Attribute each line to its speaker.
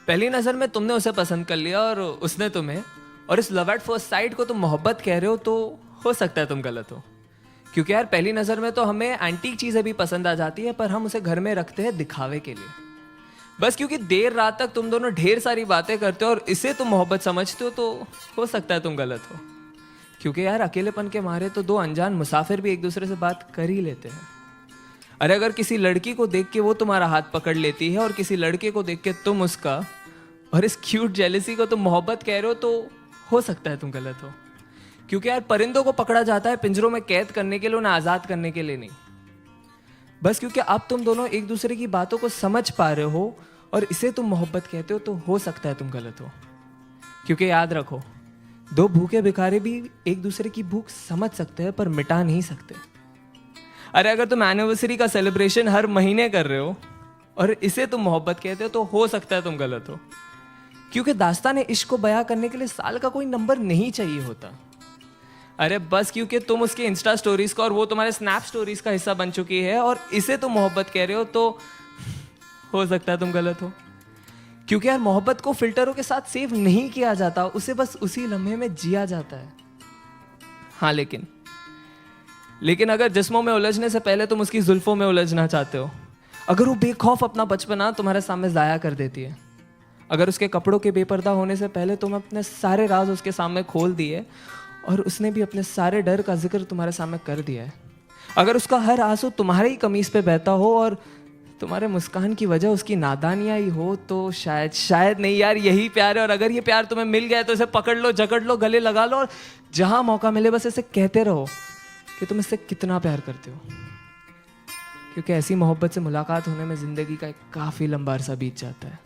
Speaker 1: पहली नज़र में तुमने उसे पसंद कर लिया और उसने तुम्हें, और इस लव एट फर्स्ट साइट को तुम मोहब्बत कह रहे हो, तो हो सकता है तुम गलत हो। क्योंकि यार पहली नज़र में तो हमें एंटीक चीज़ें भी पसंद आ जाती है, पर हम उसे घर में रखते हैं दिखावे के लिए। बस क्योंकि देर रात तक तुम दोनों ढेर सारी बातें करते हो और इसे तुम मोहब्बत समझते हो, तो हो सकता है तुम गलत हो। क्योंकि यार अकेलेपन के मारे तो दो अनजान मुसाफिर भी एक दूसरे से बात कर ही लेते हैं। अरे अगर किसी लड़की को देख के वो तुम्हारा हाथ पकड़ लेती है और किसी लड़के को देख के तुम उसका, और इस क्यूट जेलसी को तुम मोहब्बत कह रहे हो, तो हो सकता है तुम गलत हो। क्योंकि यार परिंदों को पकड़ा जाता है पिंजरों में कैद करने के लिए, उन्हें आज़ाद करने के लिए नहीं। बस क्योंकि अब तुम दोनों एक दूसरे की बातों को समझ पा रहे हो और इसे तुम मोहब्बत कहते हो, तो हो सकता है तुम गलत हो। क्योंकि याद रखो, दो भूखे भिखारी भी एक दूसरे की भूख समझ सकते हैं पर मिटा नहीं सकते। अरे अगर तुम एनिवर्सरी का सेलिब्रेशन हर महीने कर रहे हो और इसे तुम मोहब्बत कहते हो, तो हो सकता है तुम गलत हो। क्योंकि दास्तान इश्क को बयां करने के लिए साल का कोई नंबर नहीं चाहिए होता। अरे बस क्योंकि तुम उसके इंस्टा स्टोरीज का और वो तुम्हारे स्नैप स्टोरीज का हिस्सा बन चुकी है और इसे तुम मोहब्बत कह रहे हो, तो हो सकता है तुम गलत हो। क्योंकि यार मोहब्बत को फिल्टरों के साथ सेव नहीं किया जाता, उसे बस उसी लम्हे में जिया जाता है। हाँ लेकिन अगर जिस्मों में उलझने से पहले तुम उसकी जुल्फों में उलझना चाहते हो, अगर वो बेखौफ अपना बचपना तुम्हारे सामने जाया कर देती है, अगर उसके कपड़ों के बेपर्दा होने से पहले तुम अपने सारे राज उसके सामने खोल दिए और उसने भी अपने सारे डर का जिक्र तुम्हारे सामने कर दिया है, अगर उसका हर आंसू तुम्हारे ही कमीज पे बहता हो और तुम्हारे मुस्कान की वजह उसकी नादानियाँ ही हो, तो शायद नहीं यार, यही प्यार है। और अगर ये प्यार तुम्हें मिल गया है तो इसे पकड़ लो, जकड़ लो, गले लगा लो और जहां मौका मिले बस इसे कहते रहो कि तुम इससे कितना प्यार करते हो। क्योंकि ऐसी मोहब्बत से मुलाकात होने में जिंदगी का एक काफी लंबा अरसा बीत जाता है।